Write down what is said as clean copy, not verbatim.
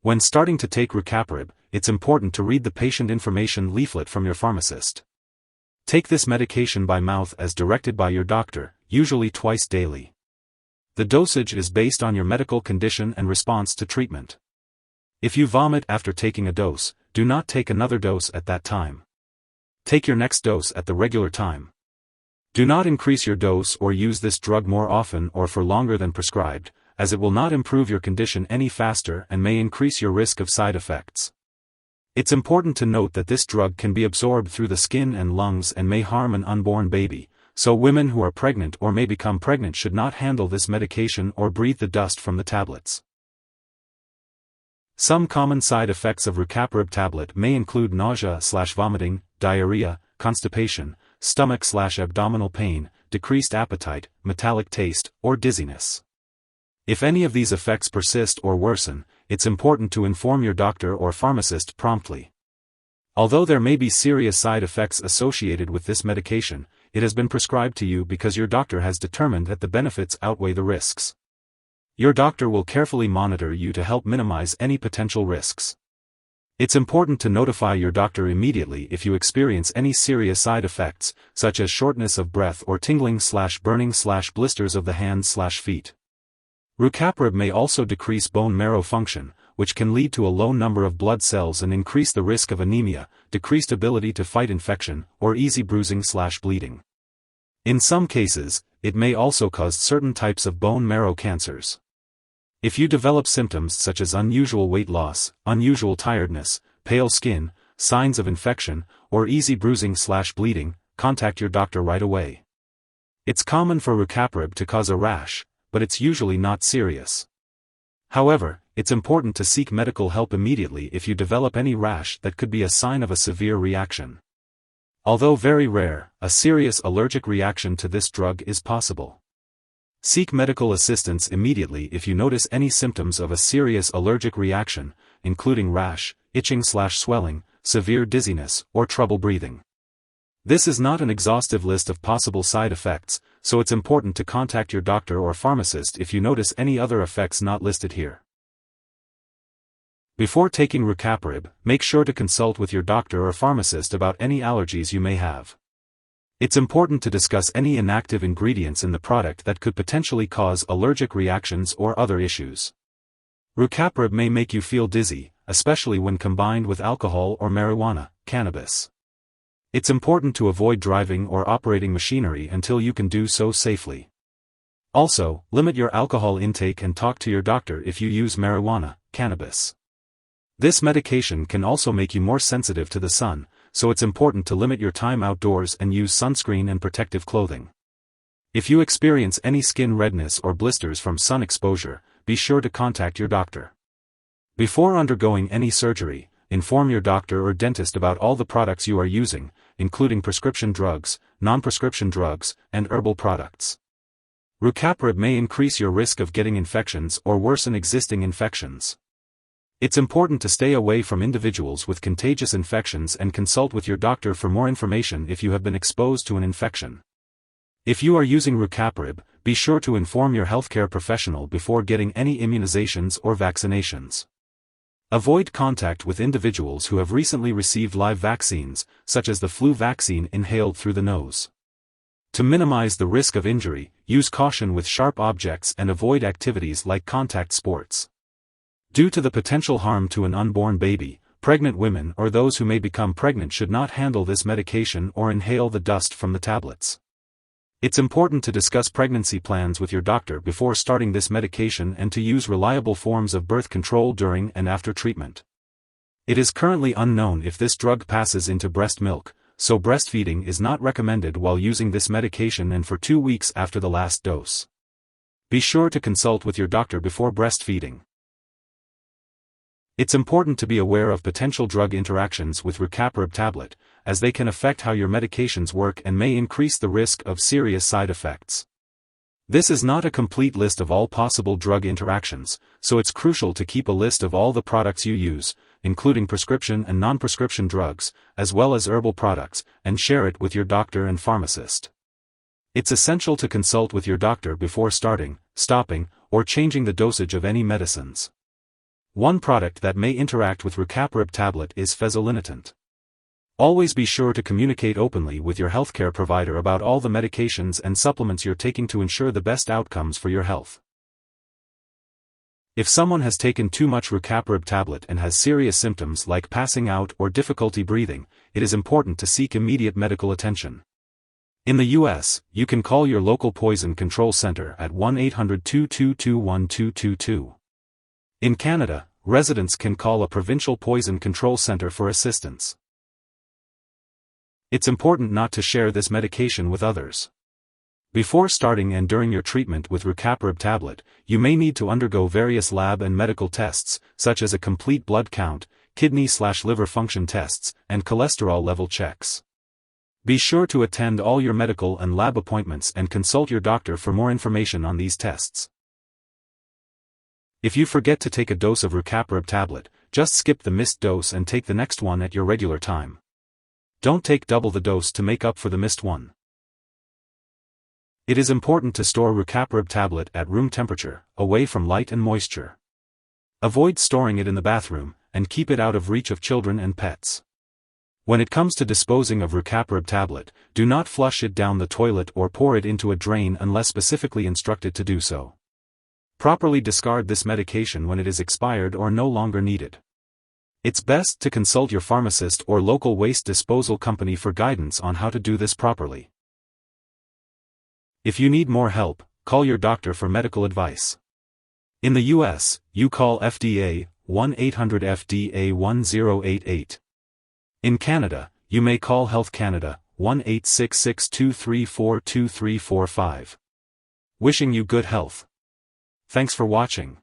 When starting to take Rucaparib, it's important to read the Patient Information Leaflet from your pharmacist. Take this medication by mouth as directed by your doctor, usually twice daily. The dosage is based on your medical condition and response to treatment. If you vomit after taking a dose, do not take another dose at that time. Take your next dose at the regular time. Do not increase your dose or use this drug more often or for longer than prescribed, as it will not improve your condition any faster and may increase your risk of side effects. It's important to note that this drug can be absorbed through the skin and lungs and may harm an unborn baby, so women who are pregnant or may become pregnant should not handle this medication or breathe the dust from the tablets. Some common side effects of Rucaparib tablet may include nausea/vomiting, diarrhea, constipation, stomach/abdominal pain, decreased appetite, metallic taste, or dizziness. If any of these effects persist or worsen, it's important to inform your doctor or pharmacist promptly. Although there may be serious side effects associated with this medication, it has been prescribed to you because your doctor has determined that the benefits outweigh the risks. Your doctor will carefully monitor you to help minimize any potential risks. It's important to notify your doctor immediately if you experience any serious side effects, such as shortness of breath or tingling/burning/blisters of the hands/feet. Rucaparib may also decrease bone marrow function, which can lead to a low number of blood cells and increase the risk of anemia, decreased ability to fight infection, or easy bruising/bleeding. In some cases, it may also cause certain types of bone marrow cancers. If you develop symptoms such as unusual weight loss, unusual tiredness, pale skin, signs of infection, or easy bruising/bleeding, contact your doctor right away. It's common for Rucaparib to cause a rash, but it's usually not serious. However, it's important to seek medical help immediately if you develop any rash that could be a sign of a severe reaction. Although very rare, a serious allergic reaction to this drug is possible. Seek medical assistance immediately if you notice any symptoms of a serious allergic reaction, including rash, itching/swelling, severe dizziness, or trouble breathing. This is not an exhaustive list of possible side effects, so it's important to contact your doctor or pharmacist if you notice any other effects not listed here. Before taking Rucaparib, make sure to consult with your doctor or pharmacist about any allergies you may have. It's important to discuss any inactive ingredients in the product that could potentially cause allergic reactions or other issues. Rucaparib may make you feel dizzy, especially when combined with alcohol or marijuana, cannabis. It's important to avoid driving or operating machinery until you can do so safely. Also, limit your alcohol intake and talk to your doctor if you use marijuana, cannabis. This medication can also make you more sensitive to the sun, so it's important to limit your time outdoors and use sunscreen and protective clothing. If you experience any skin redness or blisters from sun exposure, be sure to contact your doctor. Before undergoing any surgery, inform your doctor or dentist about all the products you are using, including prescription drugs, non-prescription drugs, and herbal products. Rucaparib may increase your risk of getting infections or worsen existing infections. It's important to stay away from individuals with contagious infections and consult with your doctor for more information if you have been exposed to an infection. If you are using Rucaparib, be sure to inform your healthcare professional before getting any immunizations or vaccinations. Avoid contact with individuals who have recently received live vaccines, such as the flu vaccine inhaled through the nose. To minimize the risk of injury, use caution with sharp objects and avoid activities like contact sports. Due to the potential harm to an unborn baby, pregnant women or those who may become pregnant should not handle this medication or inhale the dust from the tablets. It's important to discuss pregnancy plans with your doctor before starting this medication and to use reliable forms of birth control during and after treatment. It is currently unknown if this drug passes into breast milk, so breastfeeding is not recommended while using this medication and for 2 weeks after the last dose. Be sure to consult with your doctor before breastfeeding. It's important to be aware of potential drug interactions with Rucaparib tablet, as they can affect how your medications work and may increase the risk of serious side effects. This is not a complete list of all possible drug interactions, so it's crucial to keep a list of all the products you use, including prescription and non-prescription drugs, as well as herbal products, and share it with your doctor and pharmacist. It's essential to consult with your doctor before starting, stopping, or changing the dosage of any medicines. One product that may interact with Rucaparib tablet is fezolinetant. Always be sure to communicate openly with your healthcare provider about all the medications and supplements you're taking to ensure the best outcomes for your health. If someone has taken too much Rucaparib tablet and has serious symptoms like passing out or difficulty breathing, it is important to seek immediate medical attention. In the US, you can call your local poison control center at 1-800-222-1222. In Canada, residents can call a provincial poison control center for assistance. It's important not to share this medication with others. Before starting and during your treatment with Rucaparib tablet, you may need to undergo various lab and medical tests, such as a complete blood count, kidney/liver function tests, and cholesterol level checks. Be sure to attend all your medical and lab appointments and consult your doctor for more information on these tests. If you forget to take a dose of Rucaparib tablet, just skip the missed dose and take the next one at your regular time. Don't take double the dose to make up for the missed one. It is important to store Rucaparib tablet at room temperature, away from light and moisture. Avoid storing it in the bathroom, and keep it out of reach of children and pets. When it comes to disposing of Rucaparib tablet, do not flush it down the toilet or pour it into a drain unless specifically instructed to do so. Properly discard this medication when it is expired or no longer needed. It's best to consult your pharmacist or local waste disposal company for guidance on how to do this properly. If you need more help, call your doctor for medical advice. In the US, you call FDA, 1-800-FDA-1088. In Canada, you may call Health Canada, 1-866-234-2345. Wishing you good health. Thanks for watching.